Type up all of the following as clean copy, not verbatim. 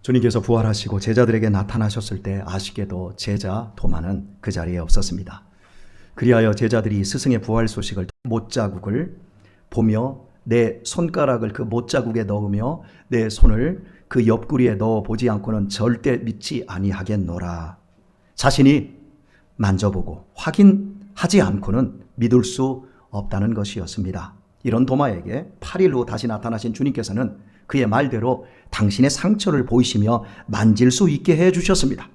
주님께서 부활하시고 제자들에게 나타나셨을 때 아쉽게도 제자 도마는 그 자리에 없었습니다. 그리하여 제자들이 스승의 부활 소식을 못자국을 보며 내 손가락을 그 못자국에 넣으며 내 손을 그 옆구리에 넣어 보지 않고는 절대 믿지 아니하겠노라. 자신이 만져보고 확인하지 않고는 믿을 수 없다는 것이었습니다. 이런 도마에게 8일 후 다시 나타나신 주님께서는 그의 말대로 당신의 상처를 보이시며 만질 수 있게 해주셨습니다.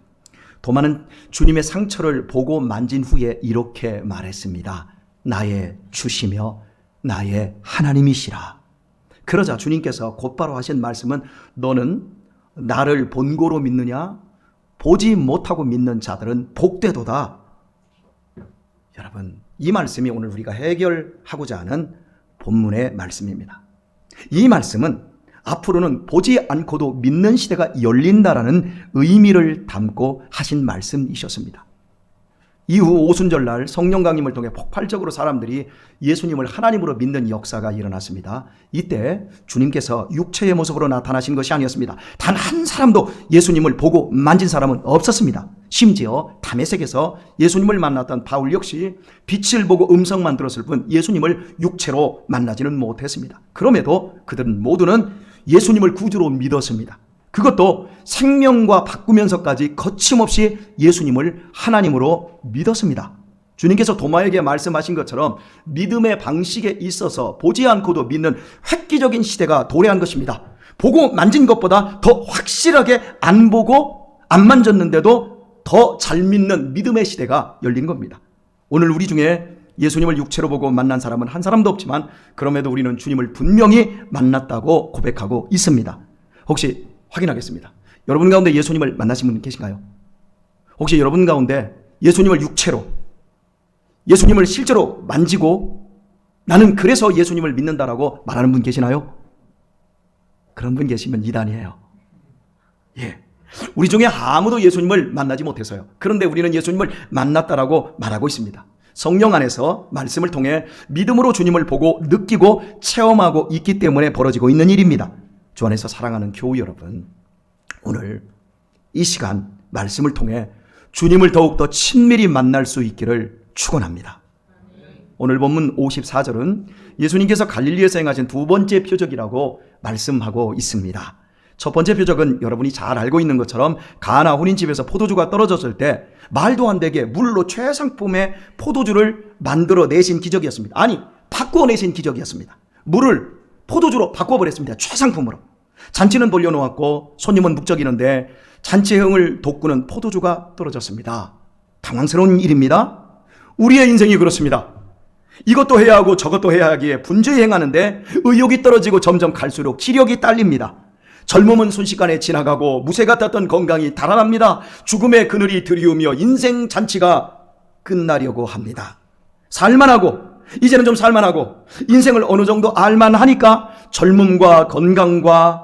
도마는 주님의 상처를 보고 만진 후에 이렇게 말했습니다. 나의 주시며 나의 하나님이시라. 그러자 주님께서 곧바로 하신 말씀은 너는 나를 본고로 믿느냐? 보지 못하고 믿는 자들은 복되도다. 여러분, 이 말씀이 오늘 우리가 해결하고자 하는 본문의 말씀입니다. 이 말씀은 앞으로는 보지 않고도 믿는 시대가 열린다라는 의미를 담고 하신 말씀이셨습니다. 이후 오순절날 성령 강림을 통해 폭발적으로 사람들이 예수님을 하나님으로 믿는 역사가 일어났습니다. 이때 주님께서 육체의 모습으로 나타나신 것이 아니었습니다. 단 한 사람도 예수님을 보고 만진 사람은 없었습니다. 심지어 다메섹에서 예수님을 만났던 바울 역시 빛을 보고 음성만 들었을 뿐 예수님을 육체로 만나지는 못했습니다. 그럼에도 그들은 모두는 예수님을 구주로 믿었습니다. 그것도 생명과 바꾸면서까지 거침없이 예수님을 하나님으로 믿었습니다. 주님께서 도마에게 말씀하신 것처럼 믿음의 방식에 있어서 보지 않고도 믿는 획기적인 시대가 도래한 것입니다. 보고 만진 것보다 더 확실하게 안 보고 안 만졌는데도 더 잘 믿는 믿음의 시대가 열린 겁니다. 오늘 우리 중에 예수님을 육체로 보고 만난 사람은 한 사람도 없지만 그럼에도 우리는 주님을 분명히 만났다고 고백하고 있습니다. 혹시 확인하겠습니다. 여러분 가운데 예수님을 만나신 분 계신가요? 혹시 여러분 가운데 예수님을 육체로, 예수님을 실제로 만지고 나는 그래서 예수님을 믿는다라고 말하는 분 계시나요? 그런 분 계시면 이단이에요. 예. 우리 중에 아무도 예수님을 만나지 못해서요. 그런데 우리는 예수님을 만났다라고 말하고 있습니다. 성령 안에서 말씀을 통해 믿음으로 주님을 보고 느끼고 체험하고 있기 때문에 벌어지고 있는 일입니다. 주 안에서 사랑하는 교우 여러분, 오늘 이 시간 말씀을 통해 주님을 더욱더 친밀히 만날 수 있기를 축원합니다. 오늘 본문 54절은 예수님께서 갈릴리에서 행하신 두 번째 표적이라고 말씀하고 있습니다. 첫 번째 표적은 여러분이 잘 알고 있는 것처럼 가나 혼인집에서 포도주가 떨어졌을 때 말도 안 되게 물로 최상품의 포도주를 만들어내신 기적이었습니다. 아니, 바꾸어내신 기적이었습니다. 물을 포도주로 바꿔버렸습니다. 최상품으로. 잔치는 돌려놓았고 손님은 묵적이는데 잔치의 흥을 돋구는 포도주가 떨어졌습니다. 당황스러운 일입니다. 우리의 인생이 그렇습니다. 이것도 해야 하고 저것도 해야 하기에 분주히 행하는데 의욕이 떨어지고 점점 갈수록 기력이 딸립니다. 젊음은 순식간에 지나가고 무쇠 같았던 건강이 달아납니다. 죽음의 그늘이 드리우며 인생 잔치가 끝나려고 합니다. 살만하고 이제는 좀 살만하고 인생을 어느 정도 알만하니까 젊음과 건강과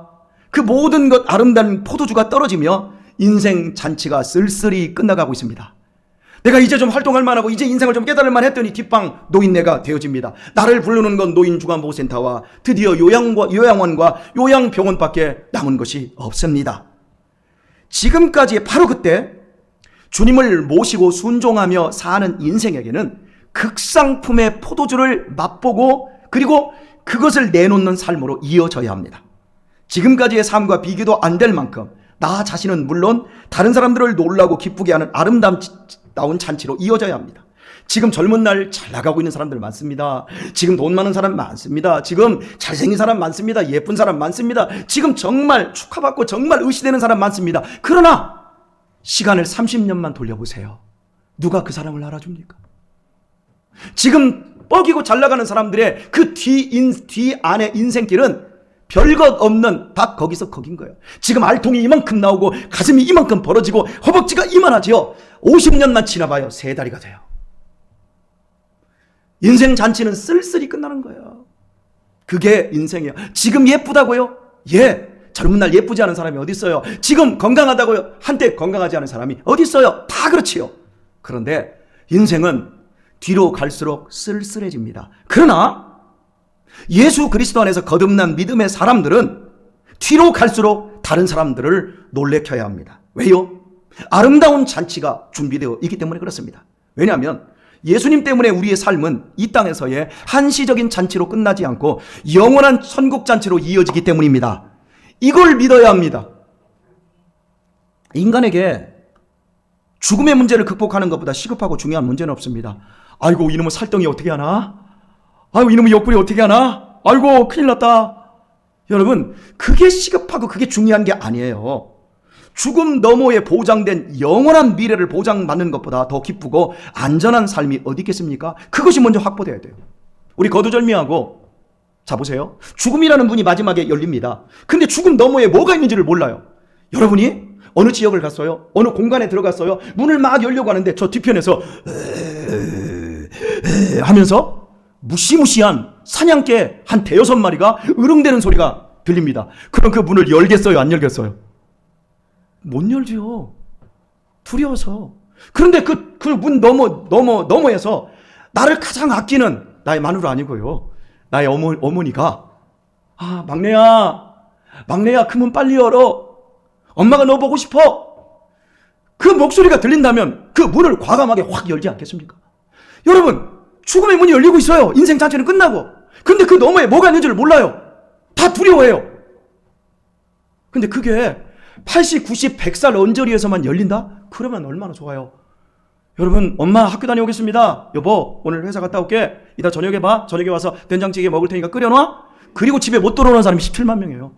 그 모든 것 아름다운 포도주가 떨어지며 인생 잔치가 쓸쓸히 끝나가고 있습니다. 내가 이제 좀 활동할 만하고 이제 인생을 좀 깨달을 만했더니 뒷방 노인네가 되어집니다. 나를 부르는 건 노인중환보호센터와 드디어 요양원과 요양병원밖에 남은 것이 없습니다. 지금까지 바로 그때 주님을 모시고 순종하며 사는 인생에게는 극상품의 포도주를 맛보고 그리고 그것을 내놓는 삶으로 이어져야 합니다. 지금까지의 삶과 비교도 안 될 만큼 나 자신은 물론 다른 사람들을 놀라고 기쁘게 하는 아름다운 잔치로 이어져야 합니다. 지금 젊은 날 잘 나가고 있는 사람들 많습니다. 지금 돈 많은 사람 많습니다. 지금 잘생긴 사람 많습니다. 예쁜 사람 많습니다. 지금 정말 축하받고 정말 의시되는 사람 많습니다. 그러나 시간을 30년만 돌려보세요. 누가 그 사람을 알아줍니까? 지금 뻐기고 잘 나가는 사람들의 그 뒤 안의 인생길은 별것 없는 밥 거기서 거긴 거예요. 지금 알통이 이만큼 나오고 가슴이 이만큼 벌어지고 허벅지가 이만하지요. 50년만 지나봐요. 3다리가 돼요. 인생 잔치는 쓸쓸히 끝나는 거예요. 그게 인생이에요. 지금 예쁘다고요? 예. 젊은 날 예쁘지 않은 사람이 어디 있어요? 지금 건강하다고요? 한때 건강하지 않은 사람이 어디 있어요? 다 그렇지요. 그런데 인생은 뒤로 갈수록 쓸쓸해집니다. 그러나 예수 그리스도 안에서 거듭난 믿음의 사람들은 뒤로 갈수록 다른 사람들을 놀래켜야 합니다. 왜요? 아름다운 잔치가 준비되어 있기 때문에 그렇습니다. 왜냐하면 예수님 때문에 우리의 삶은 이 땅에서의 한시적인 잔치로 끝나지 않고 영원한 천국 잔치로 이어지기 때문입니다. 이걸 믿어야 합니다. 인간에게 죽음의 문제를 극복하는 것보다 시급하고 중요한 문제는 없습니다. 아이고 이놈의 살덩이 어떻게 하나? 아이고 이놈의 옆구리 어떻게 하나? 아이고 큰일 났다. 여러분 그게 시급하고 그게 중요한 게 아니에요. 죽음 너머에 보장된 영원한 미래를 보장받는 것보다 더 기쁘고 안전한 삶이 어디 있겠습니까? 그것이 먼저 확보돼야 돼요. 우리 거두절미하고 자 보세요. 죽음이라는 문이 마지막에 열립니다. 근데 죽음 너머에 뭐가 있는지를 몰라요. 여러분이 어느 지역을 갔어요? 어느 공간에 들어갔어요? 문을 막 열려고 하는데 저 뒤편에서 하면서 무시무시한 사냥개 한 5-6마리가 으릉대는 소리가 들립니다. 그럼 그 문을 열겠어요? 안 열겠어요? 못 열죠. 두려워서. 그런데 그 문 너머에서 나를 가장 아끼는 나의 마누라 아니고요. 나의 어머니가 막내야 그 문 빨리 열어. 엄마가 너 보고 싶어. 그 목소리가 들린다면 그 문을 과감하게 확 열지 않겠습니까? 여러분 죽음의 문이 열리고 있어요. 인생 자체는 끝나고. 근데 그 너머에 뭐가 있는지를 몰라요. 다 두려워해요. 근데 그게 80, 90, 100살 언저리에서만 열린다? 그러면 얼마나 좋아요. 여러분 엄마 학교 다녀오겠습니다. 여보 오늘 회사 갔다 올게. 이따 저녁에 봐. 저녁에 와서 된장찌개 먹을 테니까 끓여놔. 그리고 집에 못 들어오는 사람이 17만 명이에요.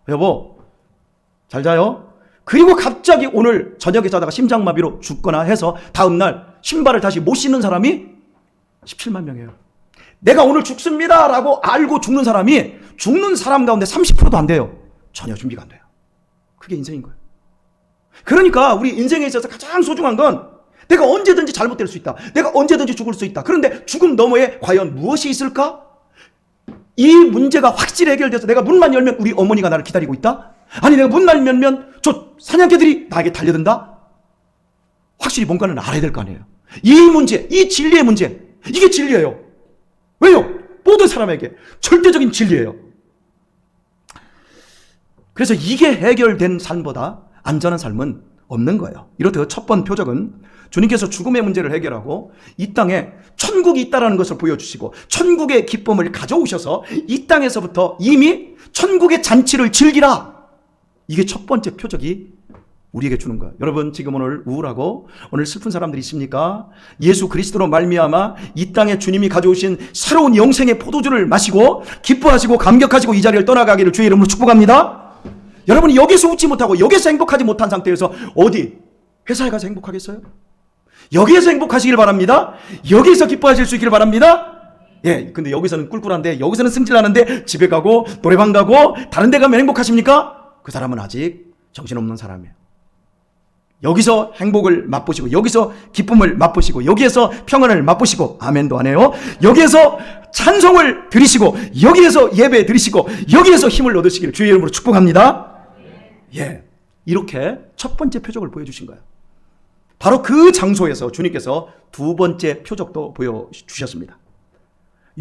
여보 잘 자요. 그리고 갑자기 오늘 저녁에 자다가 심장마비로 죽거나 해서 다음날 신발을 다시 못 신는 사람이 17만 명이에요. 내가 오늘 죽습니다 라고 알고 죽는 사람이 죽는 사람 가운데 30%도 안 돼요. 전혀 준비가 안 돼요. 그게 인생인 거예요. 그러니까 우리 인생에 있어서 가장 소중한 건 내가 언제든지 잘못될 수 있다. 내가 언제든지 죽을 수 있다. 그런데 죽음 너머에 과연 무엇이 있을까? 이 문제가 확실히 해결돼서 내가 문만 열면 우리 어머니가 나를 기다리고 있다? 아니 내가 문만 열면 저 사냥개들이 나에게 달려든다? 확실히 뭔가는 알아야 될 거 아니에요. 이 문제, 이 진리의 문제, 이게 진리예요. 왜요? 모든 사람에게 절대적인 진리예요. 그래서 이게 해결된 삶보다 안전한 삶은 없는 거예요. 이렇듯 첫 번 표적은 주님께서 죽음의 문제를 해결하고 이 땅에 천국이 있다는 것을 보여주시고 천국의 기쁨을 가져오셔서 이 땅에서부터 이미 천국의 잔치를 즐기라. 이게 첫 번째 표적이 우리에게 주는 거예요. 여러분 지금 오늘 우울하고 오늘 슬픈 사람들이 있습니까? 예수 그리스도로 말미암아 이 땅에 주님이 가져오신 새로운 영생의 포도주를 마시고 기뻐하시고 감격하시고 이 자리를 떠나가기를 주의 이름으로 축복합니다. 여러분이 여기서 웃지 못하고 여기서 행복하지 못한 상태에서 어디 회사에 가서 행복하겠어요? 여기에서 행복하시길 바랍니다. 여기서 기뻐하실 수 있기를 바랍니다. 예, 근데 여기서는 꿀꿀한데 여기서는 승질나는데 집에 가고 노래방 가고 다른 데 가면 행복하십니까? 그 사람은 아직 정신없는 사람이에요. 여기서 행복을 맛보시고 여기서 기쁨을 맛보시고 여기에서 평안을 맛보시고 아멘도 안 해요. 여기에서 찬송을 드리시고 여기에서 예배 드리시고 여기에서 힘을 얻으시기를 주의 이름으로 축복합니다. 예, 이렇게 첫 번째 표적을 보여주신 거예요. 바로 그 장소에서 주님께서 두 번째 표적도 보여주셨습니다.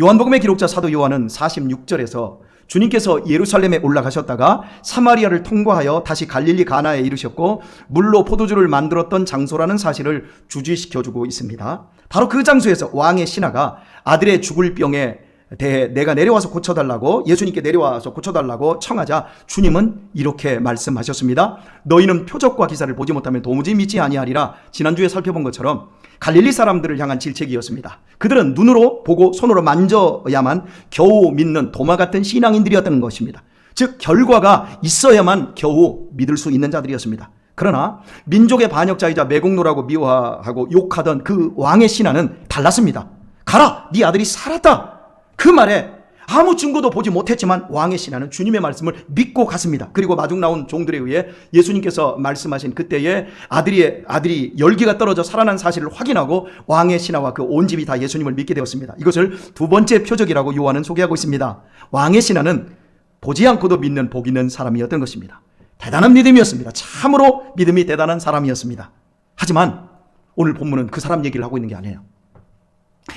요한복음의 기록자 사도 요한은 46절에서 주님께서 예루살렘에 올라가셨다가 사마리아를 통과하여 다시 갈릴리 가나에 이르셨고 물로 포도주를 만들었던 장소라는 사실을 주지시켜주고 있습니다. 바로 그 장소에서 왕의 신하가 아들의 죽을 병에 대해 내가 내려와서 고쳐달라고 예수님께 내려와서 고쳐달라고 청하자 주님은 이렇게 말씀하셨습니다. 너희는 표적과 기사를 보지 못하면 도무지 믿지 아니하리라. 지난주에 살펴본 것처럼 갈릴리 사람들을 향한 질책이었습니다. 그들은 눈으로 보고 손으로 만져야만 겨우 믿는 도마 같은 신앙인들이었다는 것입니다. 즉 결과가 있어야만 겨우 믿을 수 있는 자들이었습니다. 그러나 민족의 반역자이자 매국노라고 미워하고 욕하던 그 왕의 신하는 달랐습니다. 가라, 네 아들이 살았다. 그 말에 아무 증거도 보지 못했지만 왕의 신하는 주님의 말씀을 믿고 갔습니다. 그리고 마중 나온 종들에 의해 예수님께서 말씀하신 그때에 아들이 열기가 떨어져 살아난 사실을 확인하고 왕의 신하와 그 온 집이 다 예수님을 믿게 되었습니다. 이것을 두 번째 표적이라고 요한은 소개하고 있습니다. 왕의 신하는 보지 않고도 믿는 복 있는 사람이었던 것입니다. 대단한 믿음이었습니다. 참으로 믿음이 대단한 사람이었습니다. 하지만 오늘 본문은 그 사람 얘기를 하고 있는 게 아니에요.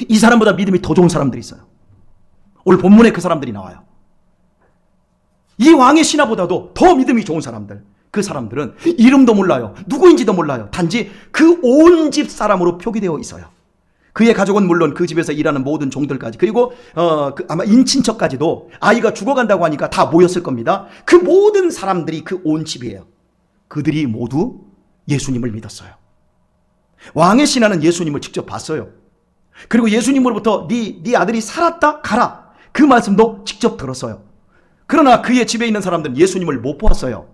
이 사람보다 믿음이 더 좋은 사람들이 있어요. 오늘 본문에 그 사람들이 나와요. 이 왕의 신하보다도 더 믿음이 좋은 사람들, 그 사람들은 이름도 몰라요. 누구인지도 몰라요. 단지 그 온 집 사람으로 표기되어 있어요. 그의 가족은 물론 그 집에서 일하는 모든 종들까지, 그리고 아마 인친척까지도 아이가 죽어간다고 하니까 다 모였을 겁니다. 그 모든 사람들이 그 온 집이에요. 그들이 모두 예수님을 믿었어요. 왕의 신하는 예수님을 직접 봤어요. 그리고 예수님으로부터 네 아들이 살았다 가라, 그 말씀도 직접 들었어요. 그러나 그의 집에 있는 사람들은 예수님을 못 보았어요.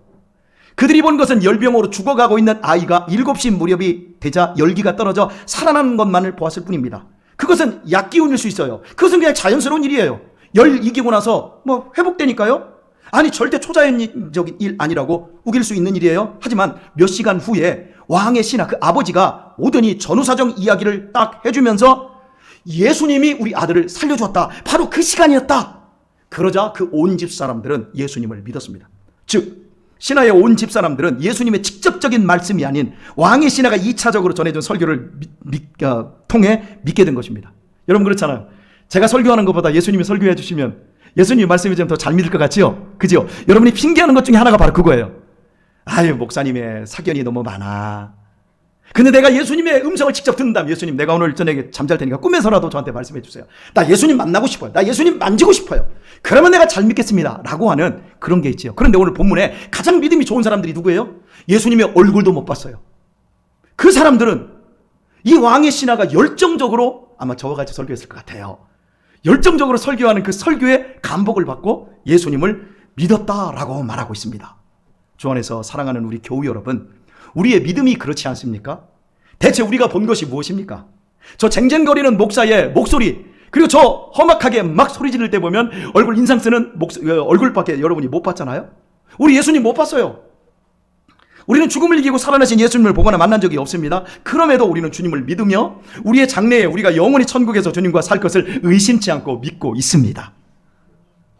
그들이 본 것은 열병으로 죽어가고 있는 아이가 7시 무렵이 되자 열기가 떨어져 살아나는 것만을 보았을 뿐입니다. 그것은 약기운일 수 있어요. 그것은 그냥 자연스러운 일이에요. 열 이기고 나서 뭐 회복되니까요. 아니, 절대 초자연적인 일 아니라고 우길 수 있는 일이에요. 하지만 몇 시간 후에 왕의 신하, 그 아버지가 오더니 전후사정 이야기를 딱 해주면서 예수님이 우리 아들을 살려주었다, 바로 그 시간이었다. 그러자 그 온 집 사람들은 예수님을 믿었습니다. 즉 신하의 온 집 사람들은 예수님의 직접적인 말씀이 아닌 왕의 신하가 2차적으로 전해준 설교를 통해 믿게 된 것입니다. 여러분 그렇잖아요. 제가 설교하는 것보다 예수님이 설교해 주시면 예수님이 말씀해 주면 더 잘 믿을 것 같지요? 그죠? 여러분이 핑계하는 것 중에 하나가 바로 그거예요. 아유, 목사님의 사견이 너무 많아. 근데 내가 예수님의 음성을 직접 듣는다면, 예수님 내가 오늘 저녁에 잠잘 테니까 꿈에서라도 저한테 말씀해 주세요. 나 예수님 만나고 싶어요. 나 예수님 만지고 싶어요. 그러면 내가 잘 믿겠습니다 라고 하는 그런 게 있지요. 그런데 오늘 본문에 가장 믿음이 좋은 사람들이 누구예요? 예수님의 얼굴도 못 봤어요. 그 사람들은 이 왕의 신하가 열정적으로, 아마 저와 같이 설교했을 것 같아요. 열정적으로 설교하는 그 설교에 감복을 받고 예수님을 믿었다라고 말하고 있습니다. 주 안에서 사랑하는 우리 교우 여러분, 우리의 믿음이 그렇지 않습니까? 대체 우리가 본 것이 무엇입니까? 저 쟁쟁거리는 목사의 목소리, 그리고 저 험악하게 막 소리 지를 때 보면 얼굴 인상 쓰는 얼굴밖에 여러분이 못 봤잖아요. 우리 예수님 못 봤어요. 우리는 죽음을 이기고 살아나신 예수님을 보거나 만난 적이 없습니다. 그럼에도 우리는 주님을 믿으며 우리의 장래에 우리가 영원히 천국에서 주님과 살 것을 의심치 않고 믿고 있습니다.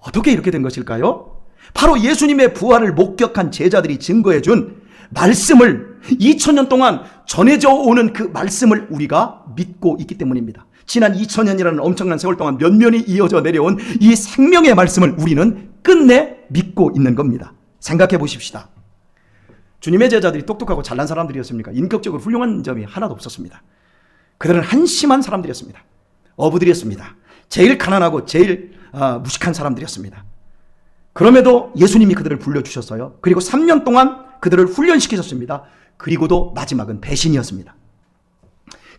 어떻게 이렇게 된 것일까요? 바로 예수님의 부활을 목격한 제자들이 증거해 준 말씀을, 2000년 동안 전해져 오는 그 말씀을 우리가 믿고 있기 때문입니다. 지난 2000년이라는 엄청난 세월 동안 면면이 이어져 내려온 이 생명의 말씀을 우리는 끝내 믿고 있는 겁니다. 생각해 보십시다. 주님의 제자들이 똑똑하고 잘난 사람들이었습니까? 인격적으로 훌륭한 점이 하나도 없었습니다. 그들은 한심한 사람들이었습니다. 어부들이었습니다. 제일 가난하고 제일 무식한 사람들이었습니다. 그럼에도 예수님이 그들을 불러주셨어요. 그리고 3년 동안 그들을 훈련시키셨습니다. 그리고도 마지막은 배신이었습니다.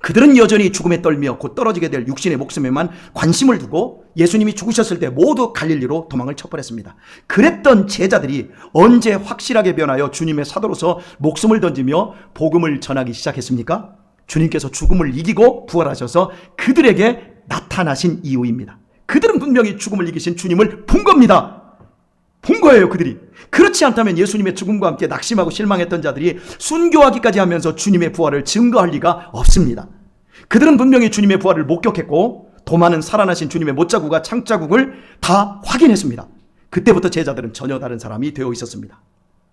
그들은 여전히 죽음에 떨며 곧 떨어지게 될 육신의 목숨에만 관심을 두고 예수님이 죽으셨을 때 모두 갈릴리로 도망을 쳐버렸습니다. 그랬던 제자들이 언제 확실하게 변하여 주님의 사도로서 목숨을 던지며 복음을 전하기 시작했습니까? 주님께서 죽음을 이기고 부활하셔서 그들에게 나타나신 이유입니다. 그들은 분명히 죽음을 이기신 주님을 본 겁니다. 본 거예요, 그들이. 그렇지 않다면 예수님의 죽음과 함께 낙심하고 실망했던 자들이 순교하기까지 하면서 주님의 부활을 증거할 리가 없습니다. 그들은 분명히 주님의 부활을 목격했고 더 많은 살아나신 주님의 못자국과 창자국을 다 확인했습니다. 그때부터 제자들은 전혀 다른 사람이 되어 있었습니다.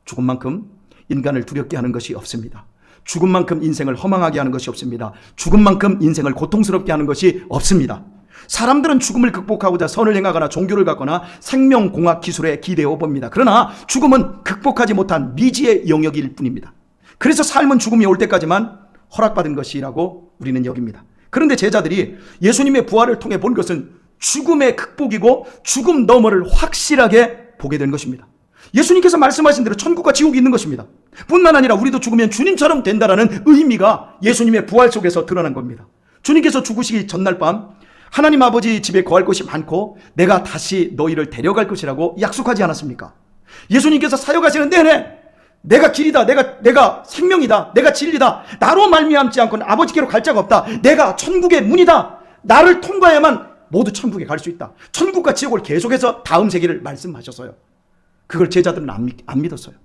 죽음만큼 인간을 두렵게 하는 것이 없습니다. 죽음만큼 인생을 허망하게 하는 것이 없습니다. 죽음만큼 인생을 고통스럽게 하는 것이 없습니다. 사람들은 죽음을 극복하고자 선을 행하거나 종교를 갖거나 생명공학 기술에 기대어 봅니다. 그러나 죽음은 극복하지 못한 미지의 영역일 뿐입니다. 그래서 삶은 죽음이 올 때까지만 허락받은 것이라고 우리는 여깁니다. 그런데 제자들이 예수님의 부활을 통해 본 것은 죽음의 극복이고 죽음 너머를 확실하게 보게 된 것입니다. 예수님께서 말씀하신 대로 천국과 지옥이 있는 것입니다. 뿐만 아니라 우리도 죽으면 주님처럼 된다라는 의미가 예수님의 부활 속에서 드러난 겁니다. 주님께서 죽으시기 전날 밤 하나님 아버지 집에 거할 곳이 많고 내가 다시 너희를 데려갈 것이라고 약속하지 않았습니까? 예수님께서 사역하시는 내내 내가 길이다, 내가 생명이다, 내가 진리다, 나로 말미암지 않고는 아버지께로 갈 자가 없다, 내가 천국의 문이다, 나를 통과해야만 모두 천국에 갈 수 있다. 천국과 지옥을 계속해서 다음 세계를 말씀하셔서요. 그걸 제자들은 안 믿었어요.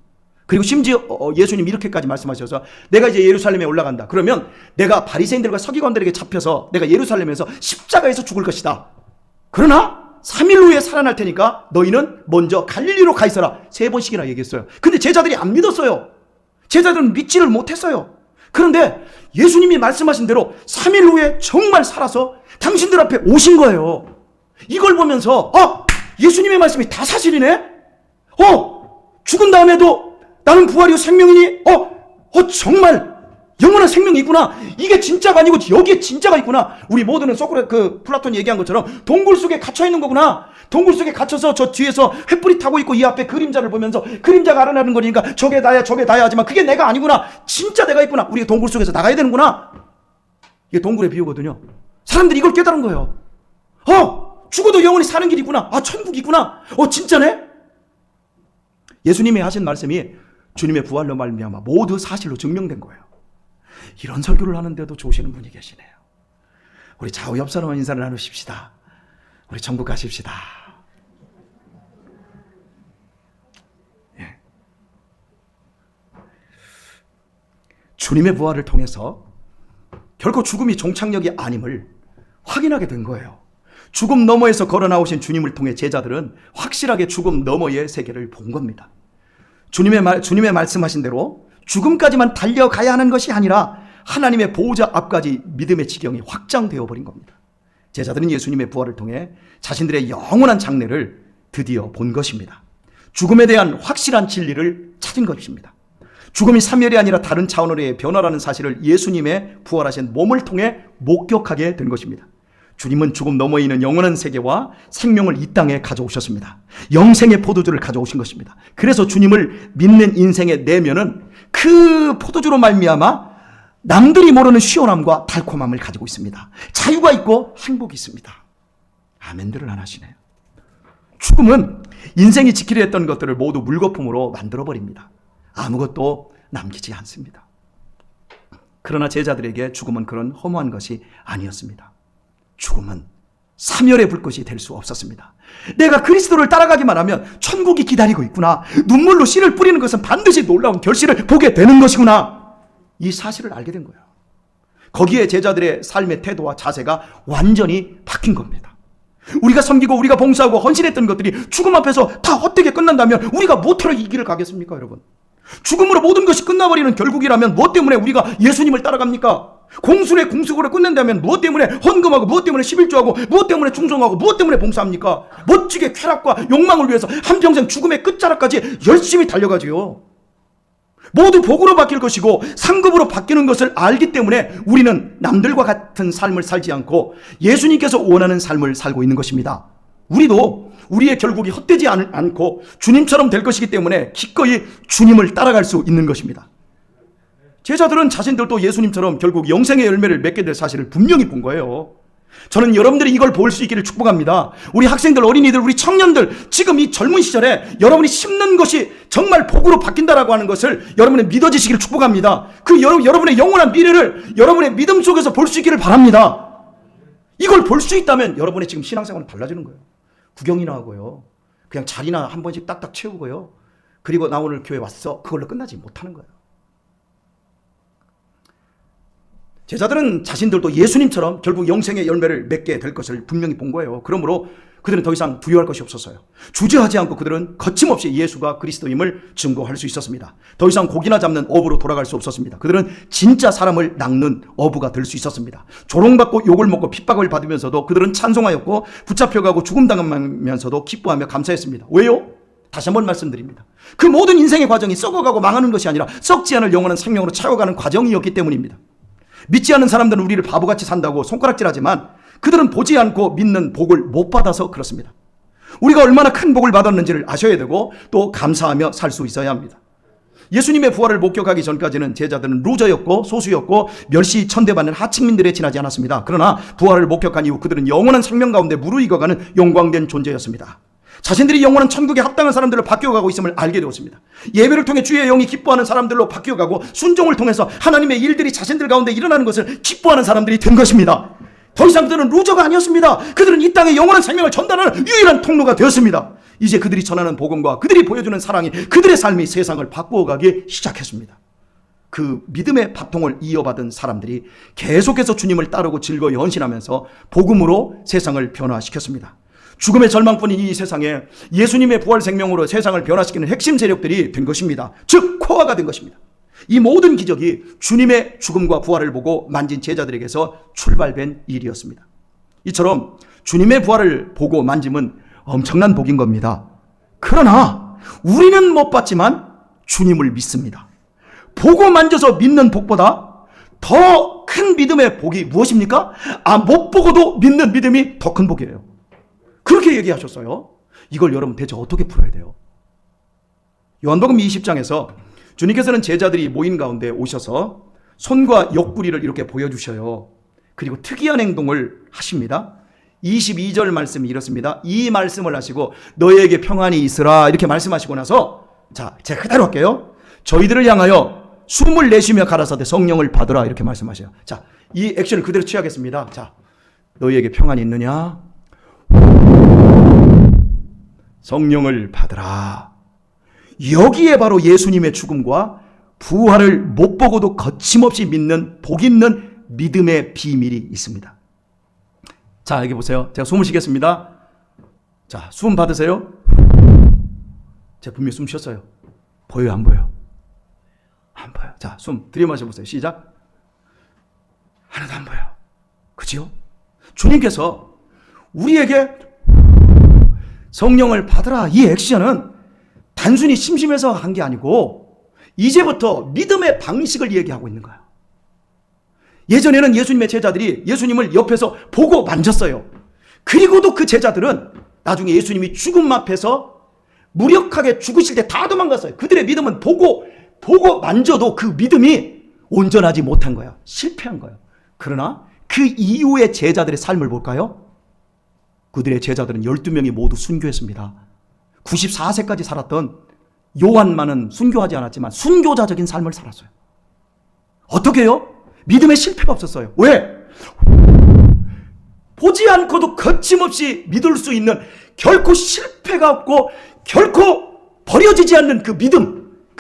그리고 심지어 예수님 이렇게까지 말씀하셔서 내가 이제 예루살렘에 올라간다. 그러면 내가 바리새인들과 서기관들에게 잡혀서 내가 예루살렘에서 십자가에서 죽을 것이다. 그러나 3일 후에 살아날 테니까 너희는 먼저 갈릴리로 가 있어라. 3번씩이나 얘기했어요. 근데 제자들이 안 믿었어요. 제자들은 믿지를 못했어요. 그런데 예수님이 말씀하신 대로 3일 후에 정말 살아서 당신들 앞에 오신 거예요. 이걸 보면서 예수님의 말씀이 다 사실이네? 죽은 다음에도 나는 부활이요 생명이니? 정말 영원한 생명이 있구나. 이게 진짜가 아니고 여기에 진짜가 있구나. 우리 모두는 플라톤이 얘기한 것처럼 동굴 속에 갇혀 있는 거구나. 동굴 속에 갇혀서 저 뒤에서 횃불이 타고 있고 이 앞에 그림자를 보면서 그림자가 알아나는 거니까 저게 나야 하지만 그게 내가 아니구나. 진짜 내가 있구나. 우리가 동굴 속에서 나가야 되는구나. 이게 동굴의 비유거든요. 사람들이 이걸 깨달은 거예요. 죽어도 영원히 사는 길이 있구나. 천국이 있구나. 진짜네? 예수님이 하신 말씀이 주님의 부활로 말미암아 모두 사실로 증명된 거예요. 이런 설교를 하는데도 좋으시는 분이 계시네요. 우리 좌우 옆 사람과 인사를 나누십시다. 우리 천국 가십시다. 예. 주님의 부활을 통해서 결코 죽음이 종착역이 아님을 확인하게 된 거예요. 죽음 너머에서 걸어 나오신 주님을 통해 제자들은 확실하게 죽음 너머의 세계를 본 겁니다. 주님의 말씀하신 대로 죽음까지만 달려가야 하는 것이 아니라 하나님의 보호자 앞까지 믿음의 지경이 확장되어 버린 겁니다. 제자들은 예수님의 부활을 통해 자신들의 영원한 장래를 드디어 본 것입니다. 죽음에 대한 확실한 진리를 찾은 것입니다. 죽음이 사멸이 아니라 다른 차원으로의 변화라는 사실을 예수님의 부활하신 몸을 통해 목격하게 된 것입니다. 주님은 죽음 너머에 있는 영원한 세계와 생명을 이 땅에 가져오셨습니다. 영생의 포도주를 가져오신 것입니다. 그래서 주님을 믿는 인생의 내면은 그 포도주로 말미암아 남들이 모르는 시원함과 달콤함을 가지고 있습니다. 자유가 있고 행복이 있습니다. 아멘들을 안 하시네요. 죽음은 인생이 지키려 했던 것들을 모두 물거품으로 만들어버립니다. 아무것도 남기지 않습니다. 그러나 제자들에게 죽음은 그런 허무한 것이 아니었습니다. 죽음은 사멸의 불꽃이 될 수 없었습니다. 내가 그리스도를 따라가기만 하면 천국이 기다리고 있구나. 눈물로 씨를 뿌리는 것은 반드시 놀라운 결실을 보게 되는 것이구나. 이 사실을 알게 된 거예요. 거기에 제자들의 삶의 태도와 자세가 완전히 바뀐 겁니다. 우리가 섬기고 우리가 봉사하고 헌신했던 것들이 죽음 앞에서 다 헛되게 끝난다면 우리가 무엇으로 이 길을 가겠습니까, 여러분? 죽음으로 모든 것이 끝나버리는 결국이라면 무엇 때문에 우리가 예수님을 따라갑니까? 공술의 공수고를 끝낸다면 무엇 때문에 헌금하고 무엇 때문에 11조하고 무엇 때문에 충성하고 무엇 때문에 봉사합니까? 멋지게 쾌락과 욕망을 위해서 한평생 죽음의 끝자락까지 열심히 달려가지요. 모두 복으로 바뀔 것이고 상급으로 바뀌는 것을 알기 때문에 우리는 남들과 같은 삶을 살지 않고 예수님께서 원하는 삶을 살고 있는 것입니다. 우리도 우리의 결국이 헛되지 않고 주님처럼 될 것이기 때문에 기꺼이 주님을 따라갈 수 있는 것입니다. 제자들은 자신들도 예수님처럼 결국 영생의 열매를 맺게 될 사실을 분명히 본 거예요. 저는 여러분들이 이걸 볼 수 있기를 축복합니다. 우리 학생들, 어린이들, 우리 청년들, 지금 이 젊은 시절에 여러분이 심는 것이 정말 복으로 바뀐다라고 하는 것을 여러분이 믿어지시기를 축복합니다. 그 여러분의 영원한 미래를 여러분의 믿음 속에서 볼 수 있기를 바랍니다. 이걸 볼 수 있다면 여러분의 지금 신앙생활은 달라지는 거예요. 구경이나 하고요. 그냥 자리나 한 번씩 딱딱 채우고요. 그리고 나 오늘 교회 왔어. 그걸로 끝나지 못하는 거예요. 제자들은 자신들도 예수님처럼 결국 영생의 열매를 맺게 될 것을 분명히 본 거예요. 그러므로 그들은 더 이상 부유할 것이 없었어요. 주저하지 않고 그들은 거침없이 예수가 그리스도임을 증거할 수 있었습니다. 더 이상 고기나 잡는 어부로 돌아갈 수 없었습니다. 그들은 진짜 사람을 낚는 어부가 될 수 있었습니다. 조롱받고 욕을 먹고 핍박을 받으면서도 그들은 찬송하였고 붙잡혀가고 죽음당하면서도 기뻐하며 감사했습니다. 왜요? 다시 한번 말씀드립니다. 그 모든 인생의 과정이 썩어가고 망하는 것이 아니라 썩지 않을 영원한 생명으로 채워가는 과정이었기 때문입니다. 믿지 않는 사람들은 우리를 바보같이 산다고 손가락질하지만 그들은 보지 않고 믿는 복을 못 받아서 그렇습니다. 우리가 얼마나 큰 복을 받았는지를 아셔야 되고 또 감사하며 살 수 있어야 합니다. 예수님의 부활을 목격하기 전까지는 제자들은 루저였고 소수였고 멸시 천대받는 하층민들에 지나지 않았습니다. 그러나 부활을 목격한 이후 그들은 영원한 생명 가운데 무르익어가는 영광된 존재였습니다. 자신들이 영원한 천국에 합당한 사람들로 바뀌어가고 있음을 알게 되었습니다. 예배를 통해 주의 영이 기뻐하는 사람들로 바뀌어가고 순종을 통해서 하나님의 일들이 자신들 가운데 일어나는 것을 기뻐하는 사람들이 된 것입니다. 더 이상 그들은 루저가 아니었습니다. 그들은 이 땅에 영원한 생명을 전달하는 유일한 통로가 되었습니다. 이제 그들이 전하는 복음과 그들이 보여주는 사랑이 그들의 삶이 세상을 바꾸어가기 시작했습니다. 그 믿음의 바통을 이어받은 사람들이 계속해서 주님을 따르고 즐거이 헌신하면서 복음으로 세상을 변화시켰습니다. 죽음의 절망뿐인 이 세상에 예수님의 부활 생명으로 세상을 변화시키는 핵심 세력들이 된 것입니다. 즉 코아가 된 것입니다. 이 모든 기적이 주님의 죽음과 부활을 보고 만진 제자들에게서 출발된 일이었습니다. 이처럼 주님의 부활을 보고 만짐은 엄청난 복인 겁니다. 그러나 우리는 못 봤지만 주님을 믿습니다. 보고 만져서 믿는 복보다 더 큰 믿음의 복이 무엇입니까? 못 보고도 믿는 믿음이 더 큰 복이에요. 그렇게 얘기하셨어요. 이걸 여러분 대체 어떻게 풀어야 돼요? 요한복음 20장에서 주님께서는 제자들이 모인 가운데 오셔서 손과 옆구리를 이렇게 보여주셔요. 그리고 특이한 행동을 하십니다. 22절 말씀이 이렇습니다. 이 말씀을 하시고 너희에게 평안이 있으라 이렇게 말씀하시고 나서, 자, 제가 그대로 할게요. 저희들을 향하여 숨을 내쉬며 가라사대 성령을 받으라 이렇게 말씀하셔요. 자, 이 액션을 그대로 취하겠습니다. 자, 너희에게 평안이 있느냐? 성령을 받으라. 여기에 바로 예수님의 죽음과 부활을 못 보고도 거침없이 믿는 복 있는 믿음의 비밀이 있습니다. 자, 여기 보세요. 제가 숨을 쉬겠습니다. 자, 숨 받으세요. 제가 분명히 숨 쉬었어요. 보여요, 안 보여요? 안 보여요. 자, 숨 들이마셔 보세요. 시작. 하나도 안 보여요. 그죠? 주님께서 우리에게 성령을 받으라 이 액션은 단순히 심심해서 한 게 아니고 이제부터 믿음의 방식을 얘기하고 있는 거예요. 예전에는 예수님의 제자들이 예수님을 옆에서 보고 만졌어요. 그리고도 그 제자들은 나중에 예수님이 죽음 앞에서 무력하게 죽으실 때 다 도망갔어요. 그들의 믿음은 보고 만져도 그 믿음이 온전하지 못한 거예요. 실패한 거예요. 그러나 그 이후의 제자들의 삶을 볼까요? 그들의 제자들은 12명이 모두 순교했습니다. 94세까지 살았던 요한만은 순교하지 않았지만 순교자적인 삶을 살았어요. 어떻게 해요? 믿음에 실패가 없었어요. 왜? 보지 않고도 거침없이 믿을 수 있는, 결코 실패가 없고 결코 버려지지 않는 그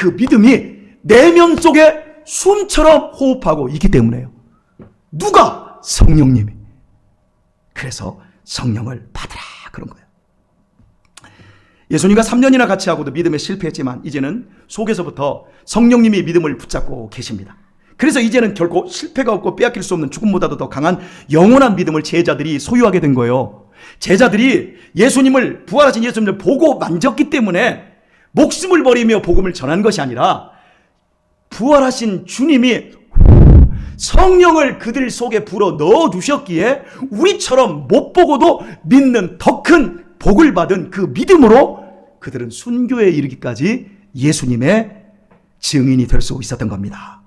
믿음이 내면 속에 숨처럼 호흡하고 있기 때문에요. 누가? 성령님이. 그래서 성령을 받으라 그런 거예요. 예수님과 3년이나 같이 하고도 믿음에 실패했지만 이제는 속에서부터 성령님이 믿음을 붙잡고 계십니다. 그래서 이제는 결코 실패가 없고 빼앗길 수 없는 죽음보다도 더 강한 영원한 믿음을 제자들이 소유하게 된 거예요. 제자들이 부활하신 예수님을 보고 만졌기 때문에 목숨을 버리며 복음을 전한 것이 아니라 부활하신 주님이 성령을 그들 속에 불어 넣어 주셨기에 우리처럼 못 보고도 믿는 더 큰 복을 받은 그 믿음으로 그들은 순교에 이르기까지 예수님의 증인이 될 수 있었던 겁니다.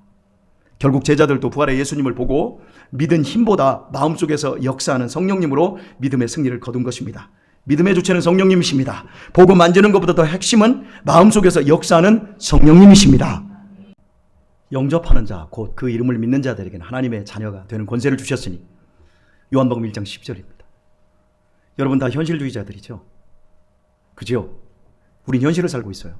결국 제자들도 부활의 예수님을 보고 믿은 힘보다 마음속에서 역사하는 성령님으로 믿음의 승리를 거둔 것입니다. 믿음의 주체는 성령님이십니다. 보고 만지는 것보다 더 핵심은 마음속에서 역사하는 성령님이십니다. 영접하는 자, 곧 그 이름을 믿는 자들에게는 하나님의 자녀가 되는 권세를 주셨으니, 요한복음 1장 10절입니다. 여러분 다 현실주의자들이죠? 그죠? 우린 현실을 살고 있어요.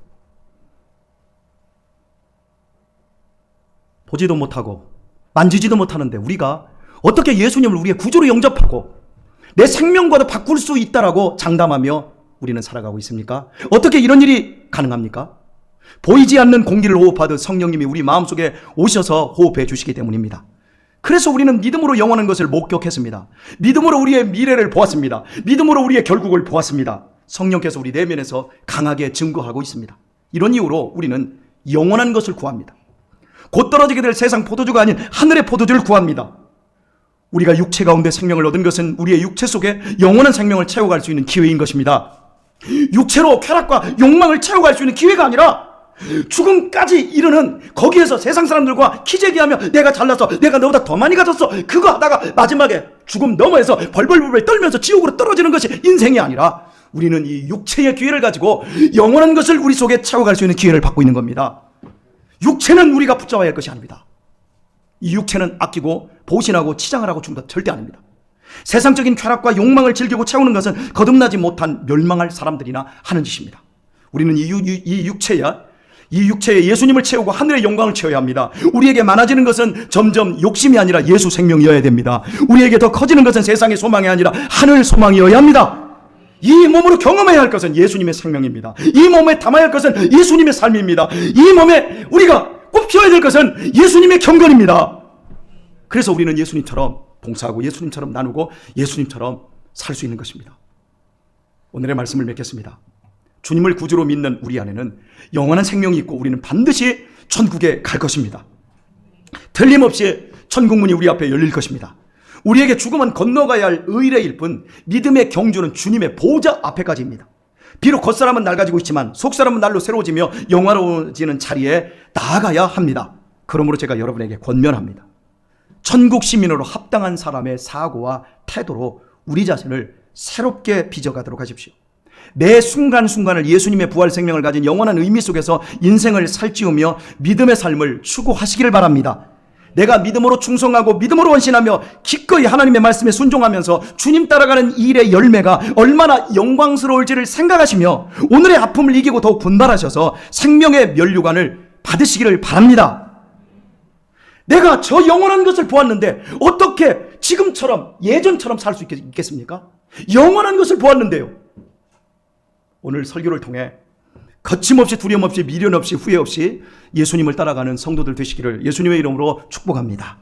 보지도 못하고 만지지도 못하는데 우리가 어떻게 예수님을 우리의 구주로 영접하고 내 생명과도 바꿀 수 있다라고 장담하며 우리는 살아가고 있습니까? 어떻게 이런 일이 가능합니까? 보이지 않는 공기를 호흡하듯 성령님이 우리 마음속에 오셔서 호흡해 주시기 때문입니다. 그래서 우리는 믿음으로 영원한 것을 목격했습니다. 믿음으로 우리의 미래를 보았습니다. 믿음으로 우리의 결국을 보았습니다. 성령께서 우리 내면에서 강하게 증거하고 있습니다. 이런 이유로 우리는 영원한 것을 구합니다. 곧 떨어지게 될 세상 포도주가 아닌 하늘의 포도주를 구합니다. 우리가 육체 가운데 생명을 얻은 것은 우리의 육체 속에 영원한 생명을 채워갈 수 있는 기회인 것입니다. 육체로 쾌락과 욕망을 채워갈 수 있는 기회가 아니라 죽음까지 이르는, 거기에서 세상 사람들과 키재기하며 내가 잘나서 내가 너보다 더 많이 가졌어 그거 하다가 마지막에 죽음 너머에서 벌벌벌 떨면서 지옥으로 떨어지는 것이 인생이 아니라 우리는 이 육체의 기회를 가지고 영원한 것을 우리 속에 채워갈 수 있는 기회를 받고 있는 겁니다. 육체는 우리가 붙잡아야 할 것이 아닙니다. 이 육체는 아끼고 보신하고 치장을 하고 죽는 것 절대 아닙니다. 세상적인 쾌락과 욕망을 즐기고 채우는 것은 거듭나지 못한 멸망할 사람들이나 하는 짓입니다. 우리는 이 육체에 예수님을 채우고 하늘의 영광을 채워야 합니다. 우리에게 많아지는 것은 점점 욕심이 아니라 예수 생명이어야 됩니다. 우리에게 더 커지는 것은 세상의 소망이 아니라 하늘 소망이어야 합니다. 이 몸으로 경험해야 할 것은 예수님의 생명입니다. 이 몸에 담아야 할 것은 예수님의 삶입니다. 이 몸에 우리가 꼭 피워야 될 것은 예수님의 경건입니다. 그래서 우리는 예수님처럼 봉사하고 예수님처럼 나누고 예수님처럼 살 수 있는 것입니다. 오늘의 말씀을 맺겠습니다. 주님을 구주로 믿는 우리 안에는 영원한 생명이 있고 우리는 반드시 천국에 갈 것입니다. 틀림없이 천국문이 우리 앞에 열릴 것입니다. 우리에게 죽음은 건너가야 할 의례일 뿐 믿음의 경주는 주님의 보좌 앞에까지입니다. 비록 겉사람은 낡아지고 있지만 속사람은 날로 새로워지며 영화로워지는 자리에 나아가야 합니다. 그러므로 제가 여러분에게 권면합니다. 천국 시민으로 합당한 사람의 사고와 태도로 우리 자신을 새롭게 빚어가도록 하십시오. 매 순간순간을 예수님의 부활 생명을 가진 영원한 의미 속에서 인생을 살찌우며 믿음의 삶을 추구하시기를 바랍니다. 내가 믿음으로 충성하고 믿음으로 헌신하며 기꺼이 하나님의 말씀에 순종하면서 주님 따라가는 이 일의 열매가 얼마나 영광스러울지를 생각하시며 오늘의 아픔을 이기고 더욱 분발하셔서 생명의 면류관을 받으시기를 바랍니다. 내가 저 영원한 것을 보았는데 어떻게 지금처럼 예전처럼 살 수 있겠습니까? 영원한 것을 보았는데요. 오늘 설교를 통해 거침없이 두려움 없이 미련 없이 후회 없이 예수님을 따라가는 성도들 되시기를 예수님의 이름으로 축복합니다.